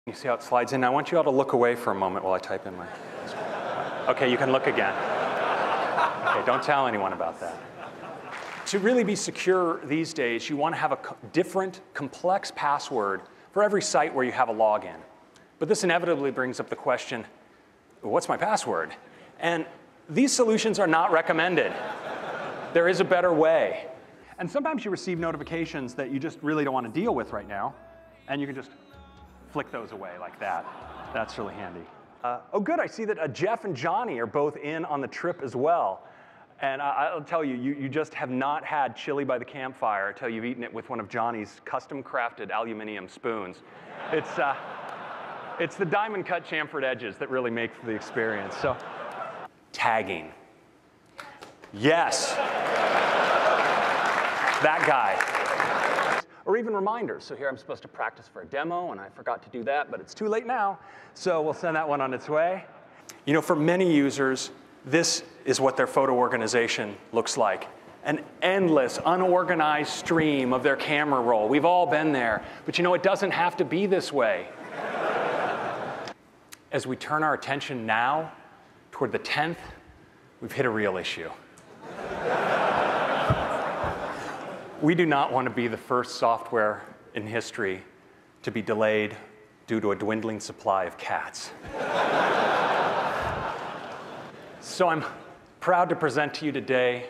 You see how it slides in? I want you all to look away for a moment while I type in my... Okay, you can look again. Okay, don't tell anyone about that. To really be secure these days, you want to have a different, complex password for every site where you have a login. But this inevitably brings up the question, what's my password? And these solutions are not recommended. There is a better way. And sometimes you receive notifications that you just really don't want to deal with right now, and you can just flick those away like that. That's really handy. Oh good, I see that Jeff and Johnny are both in on the trip as well. And I'll tell you, you just have not had chili by the campfire until you've eaten it with one of Johnny's custom-crafted aluminum spoons. It's the diamond-cut chamfered edges that really make the experience. So, tagging. Yes. That guy. Or even reminders. So here I'm supposed to practice for a demo, and I forgot to do that, but it's too late now. So we'll send that one on its way. You know, for many users, this is what their photo organization looks like. An endless, unorganized stream of their camera roll. We've all been there. But you know, it doesn't have to be this way. As we turn our attention now toward the 10th, we've hit a real issue. We do not want to be the first software in history to be delayed due to a dwindling supply of cats. So I'm proud to present to you today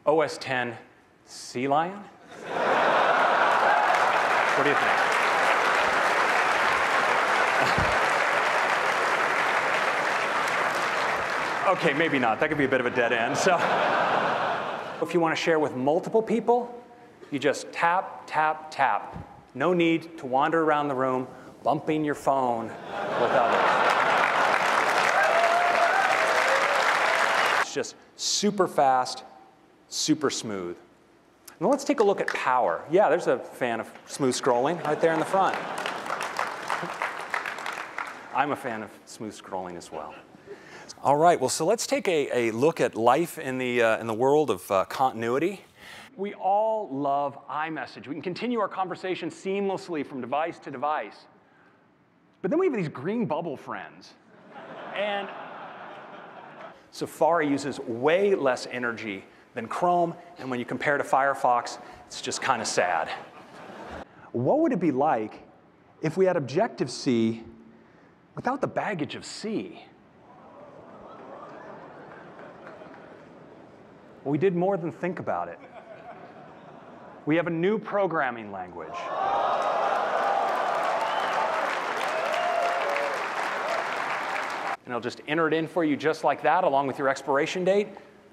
OS 10 Sea Lion. What do you think? Okay, maybe not. That could be a bit of a dead end. So if you want to share with multiple people, you just tap, tap, tap. No need to wander around the room bumping your phone with others. It's just super fast, super smooth. Now let's take a look at power. Yeah, there's a fan of smooth scrolling right there in the front. I'm a fan of smooth scrolling as well. All right, well, so let's take a look at life in the world of continuity. We all love iMessage. We can continue our conversation seamlessly from device to device. But then we have these green bubble friends. And Safari uses way less energy than Chrome, and when you compare to Firefox, it's just kind of sad. What would it be like if we had Objective-C without the baggage of C? Well, we did more than think about it. We have a new programming language. And it'll just enter it in for you just like that, along with your expiration date.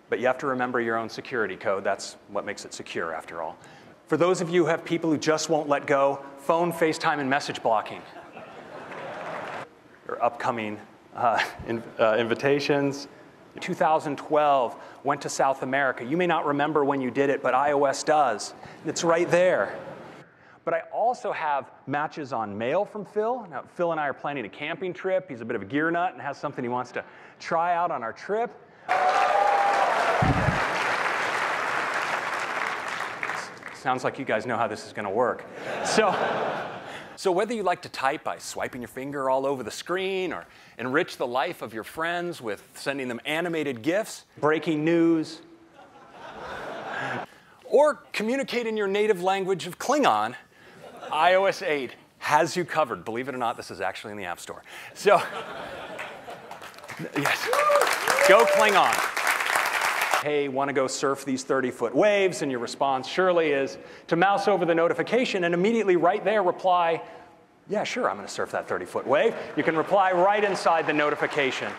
But you have to remember your own security code. That's what makes it secure, after all. For those of you who have people who just won't let go, phone, FaceTime, and message blocking. Your upcoming invitations. 2012, went to South America. You may not remember when you did it, but iOS does. It's right there. But I also have matches on mail from Phil. Now, Phil and I are planning a camping trip. He's a bit of a gear nut and has something he wants to try out on our trip. Sounds like you guys know how this is going to work. So whether you like to type by swiping your finger all over the screen or enrich the life of your friends with sending them animated GIFs, breaking news, or communicate in your native language of Klingon, iOS 8 has you covered. Believe it or not, this is actually in the App Store. So, yes, go Klingon. Hey, want to go surf these 30-foot waves? And your response surely is to mouse over the notification and immediately right there reply, yeah, sure, I'm going to surf that 30-foot wave. You can reply right inside the notification.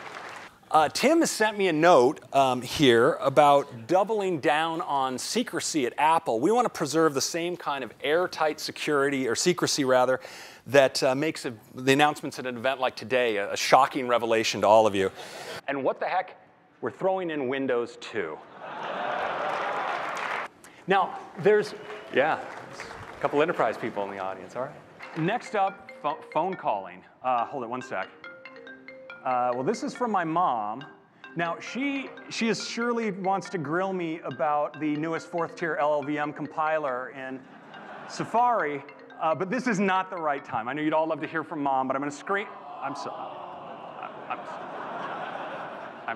Tim has sent me a note here about doubling down on secrecy at Apple. We want to preserve the same kind of airtight security, or secrecy rather, that makes the announcements at an event like today a shocking revelation to all of you. And what the heck? We're throwing in Windows 2. Now, there's a couple enterprise people in the audience, all right? Next up, phone calling. Hold it one sec. Well, this is from my mom. Now, she surely wants to grill me about the newest 4th-tier LLVM compiler in Safari, But this is not the right time. I know you'd all love to hear from Mom, but I'm going to scream. I'm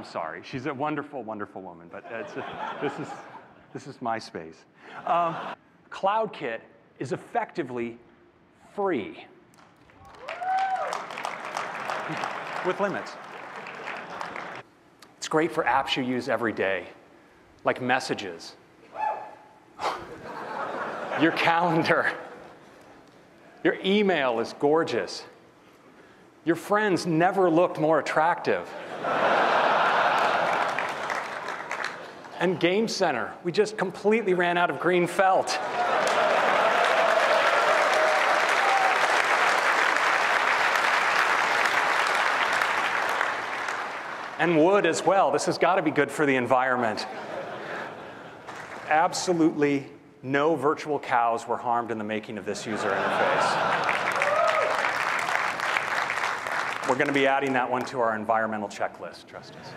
sorry. She's a wonderful, wonderful woman, but this is my space. CloudKit is effectively free with limits. It's great for apps you use every day, like messages, your calendar. Your email is gorgeous. Your friends never looked more attractive. And Game Center, we just completely ran out of green felt. And wood as well. This has got to be good for the environment. Absolutely no virtual cows were harmed in the making of this user interface. We're going to be adding that one to our environmental checklist, trust us.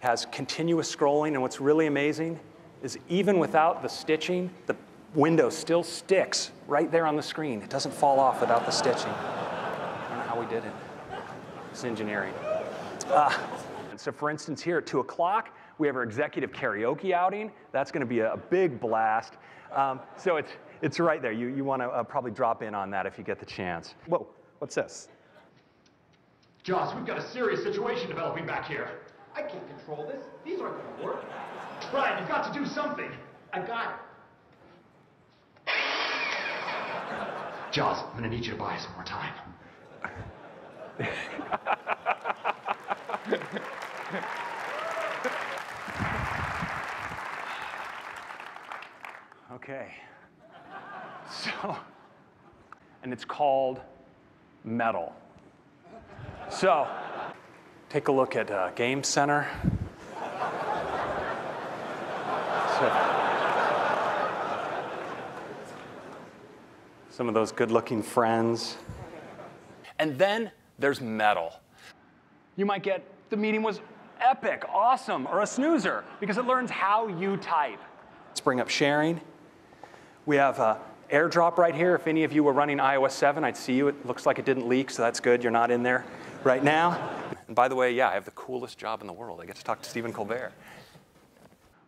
It has continuous scrolling, and what's really amazing is even without the stitching, the window still sticks right there on the screen. It doesn't fall off without the stitching. I don't know how we did it. It's engineering. So for instance, here at 2 o'clock, we have our executive karaoke outing. That's going to be a big blast. So it's right there. You want to probably drop in on that if you get the chance. Whoa, what's this? Joss, we've got a serious situation developing back here. I can't control this. These aren't going to work. Brian, you've got to do something. I got it. Joss, I'm going to need you to buy some more time. Okay. So, and it's called Metal. So, take a look at Game Center. Some of those good-looking friends. And then there's Metal. You might get, the meeting was epic, awesome, or a snoozer, because it learns how you type. Let's bring up sharing. We have AirDrop right here. If any of you were running iOS 7, I'd see you. It looks like it didn't leak, so that's good. You're not in there right now. And by the way, yeah, I have the coolest job in the world. I get to talk to Stephen Colbert.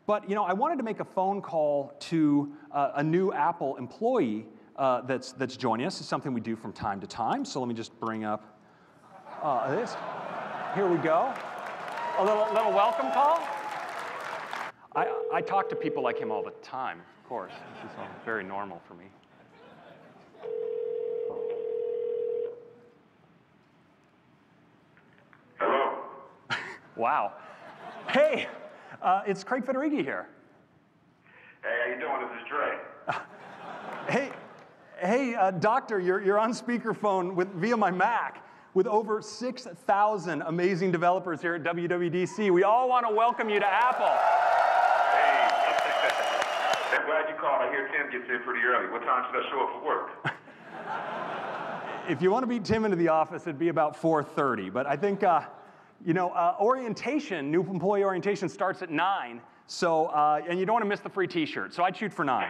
But I wanted to make a phone call to a new Apple employee that's joining us. It's something we do from time to time. So let me just bring up this. Here we go. A little welcome call. I talk to people like him all the time, of course. This is all very normal for me. Hello. Wow. Hey, it's Craig Federhigi here. Hey, how you doing? This is Dre. Hey, doctor, you're on speakerphone via my Mac with over 6,000 amazing developers here at WWDC. We all want to welcome you to Apple. Hey, I'm glad you called. I hear Tim gets in pretty early. What time should I show up for work? If you want to beat Tim into the office, it'd be about 4:30. But I think, orientation, new employee orientation starts at 9. So, and you don't want to miss the free T-shirt. So I'd shoot for 9.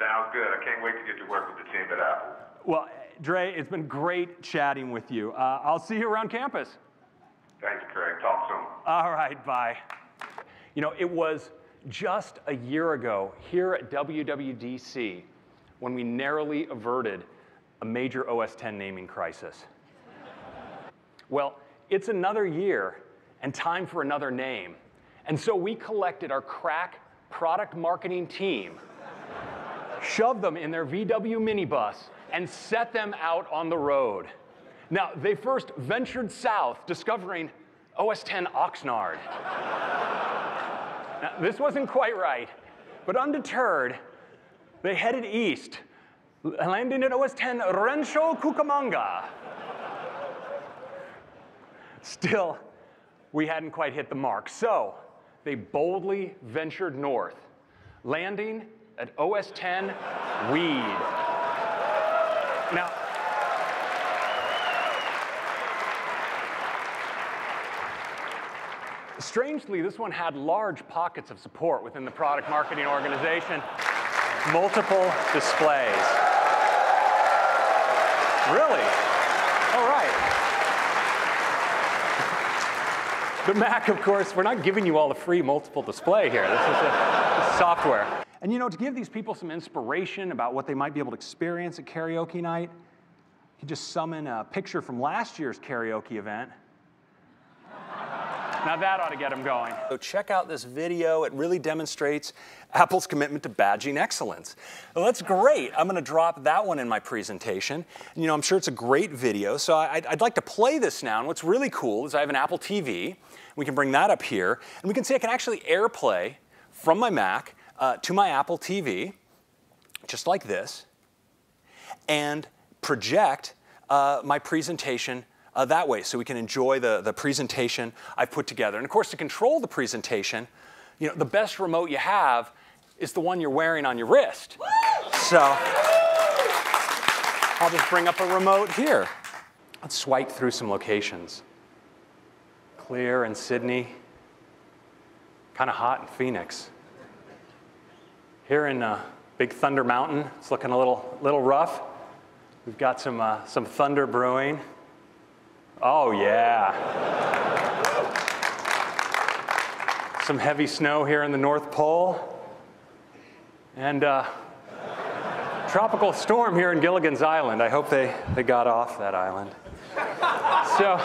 Sounds good. I can't wait to get to work with the team at Apple. Well, Dre, it's been great chatting with you. I'll see you around campus. Thanks, Craig. Talk soon. All right, bye. It was just a year ago here at WWDC when we narrowly averted a major OS X naming crisis. Well, it's another year and time for another name. And so we collected our crack product marketing team, shoved them in their VW minibus, and set them out on the road. Now, they first ventured south, discovering OS X Oxnard. Now, this wasn't quite right, but undeterred, they headed east, landing at OS X Rancho Cucamonga. Still, we hadn't quite hit the mark, so they boldly ventured north, landing at OS X Weed. Now, strangely, this one had large pockets of support within the product marketing organization, multiple displays. Really? All right. The Mac, of course, we're not giving you all the free multiple display here. This is software. And you know, to give these people some inspiration about what they might be able to experience at karaoke night, you just summon a picture from last year's karaoke event. Now that ought to get them going. So check out this video. It really demonstrates Apple's commitment to badging excellence. Well, that's great. I'm going to drop that one in my presentation. You know, I'm sure it's a great video. So I'd like to play this now. And what's really cool is I have an Apple TV. We can bring that up here. And we can see I can actually AirPlay from my Mac to my Apple TV, just like this, and project my presentation that way, so we can enjoy the presentation I've put together. And of course, to control the presentation, you know, the best remote you have is the one you're wearing on your wrist. So I'll just bring up a remote here. Let's swipe through some locations. Clear in Sydney, kind of hot in Phoenix. Here in Big Thunder Mountain, it's looking a little rough. We've got some thunder brewing. Oh, yeah. Some heavy snow here in the North Pole. And tropical storm here in Gilligan's Island. I hope they got off that island. So,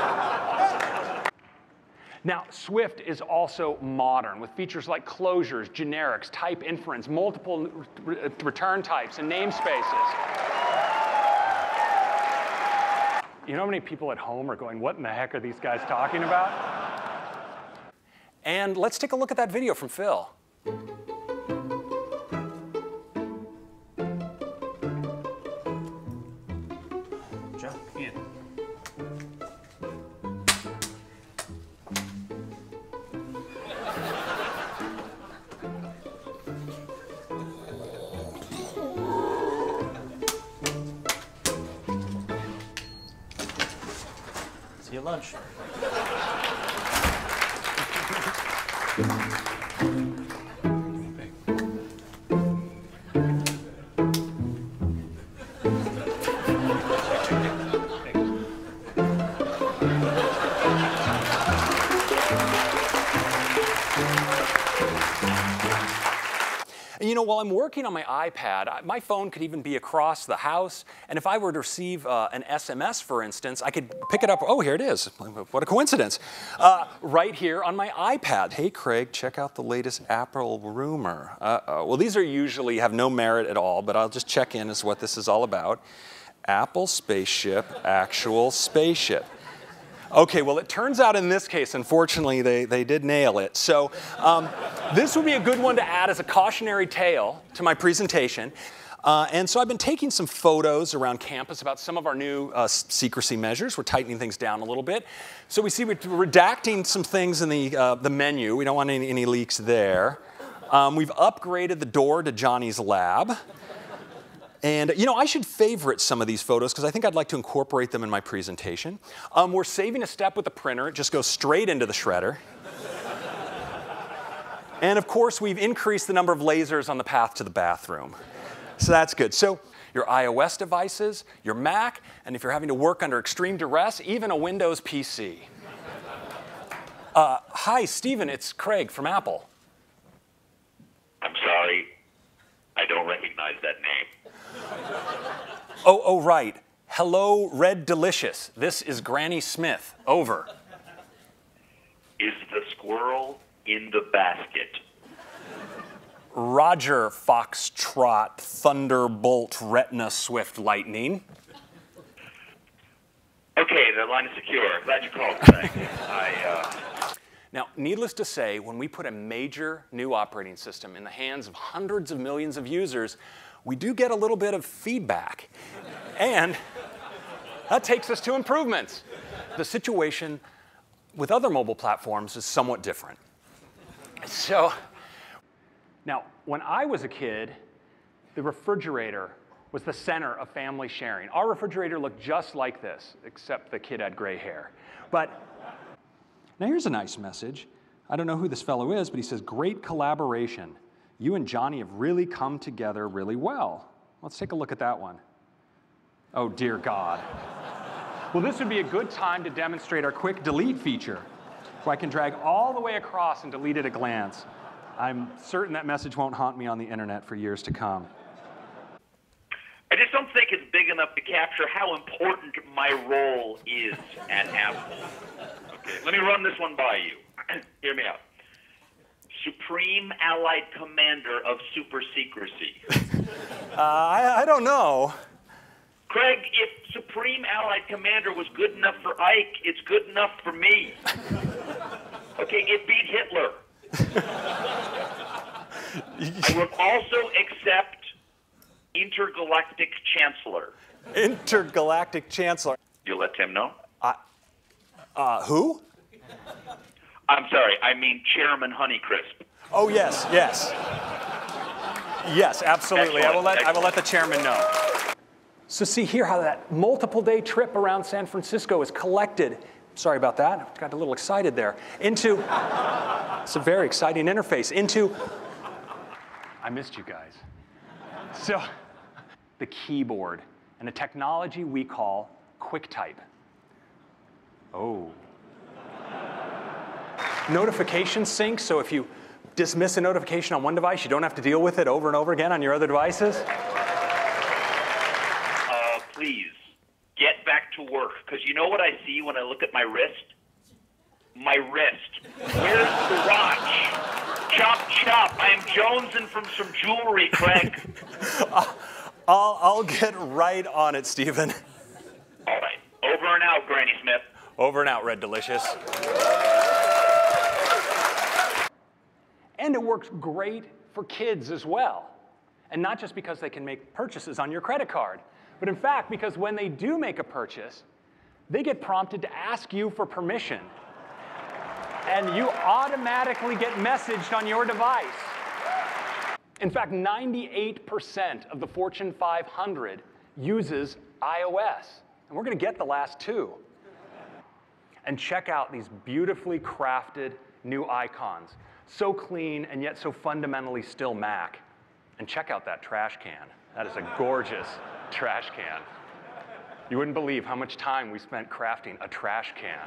now, Swift is also modern with features like closures, generics, type inference, multiple return types, and namespaces. You know how many people at home are going, what in the heck are these guys talking about? And let's take a look at that video from Phil. Jump in. See you at lunch. And you know, while I'm working on my iPad, my phone could even be across the house. And if I were to receive an SMS, for instance, I could pick it up. Oh, here it is. What a coincidence. Right here on my iPad. Hey, Craig, check out the latest Apple rumor. Well, these are usually have no merit at all, but I'll just check in as what this is all about. Apple spaceship, actual spaceship. Okay, well, it turns out in this case, unfortunately, they did nail it. So this would be a good one to add as a cautionary tale to my presentation. And so I've been taking some photos around campus about some of our new secrecy measures. We're tightening things down a little bit. So we see we're redacting some things in the menu. We don't want any leaks there. We've upgraded the door to Johnny's lab. And, you know, I should favorite some of these photos because I think I'd like to incorporate them in my presentation. We're saving a step with the printer. It just goes straight into the shredder. And, of course, we've increased the number of lasers on the path to the bathroom. So that's good. So your iOS devices, your Mac, and if you're having to work under extreme duress, even a Windows PC. Hi, Stephen. It's Craig from Apple. I'm sorry. I don't recognize that name. Oh, right. Hello, Red Delicious. This is Granny Smith. Over. Is the squirrel in the basket? Roger, Foxtrot, Thunderbolt, Retina, Swift, Lightning. Okay, the line is secure. Glad you called, Craig. Now, needless to say, when we put a major new operating system in the hands of hundreds of millions of users, we do get a little bit of feedback. And that takes us to improvements. The situation with other mobile platforms is somewhat different. So, now, when I was a kid, the refrigerator was the center of family sharing. Our refrigerator looked just like this, except the kid had gray hair. But now here's a nice message. I don't know who this fellow is, but he says, great collaboration. You and Johnny have really come together really well. Let's take a look at that one. Oh, dear God. Well, this would be a good time to demonstrate our quick delete feature, where I can drag all the way across and delete at a glance. I'm certain that message won't haunt me on the internet for years to come. I just don't think it's big enough to capture how important my role is at Apple. Okay, let me run this one by you. Hear me out. Supreme Allied Commander of Super Secrecy. I don't know. Craig, if Supreme Allied Commander was good enough for Ike, it's good enough for me. Okay, it beat Hitler. I would also accept Intergalactic Chancellor. Intergalactic Chancellor. You let Tim know? Who? I'm sorry, I mean Chairman Honeycrisp. Oh, yes, yes. Yes, absolutely. I will let the chairman know. So see here how that multiple-day trip around San Francisco is collected. Sorry about that. I got a little excited there. Into, it's a very exciting interface. Into, I missed you guys. So, the keyboard and a technology we call QuickType. Oh. Notification sync, so if you dismiss a notification on one device, you don't have to deal with it over and over again on your other devices. Please, get back to work, because you know what I see when I look at my wrist? My wrist. Where's the watch? Chop, chop. I am jonesing from some jewelry, Craig. I'll get right on it, Stephen. All right. Over and out, Granny Smith. Over and out, Red Delicious. And it works great for kids as well. And not just because they can make purchases on your credit card, but in fact, because when they do make a purchase, they get prompted to ask you for permission. And you automatically get messaged on your device. In fact, 98% of the Fortune 500 uses iOS. And we're going to get the last two. And check out these beautifully crafted new icons. So clean and yet so fundamentally still Mac. And check out that trash can. That is a gorgeous trash can. You wouldn't believe how much time we spent crafting a trash can.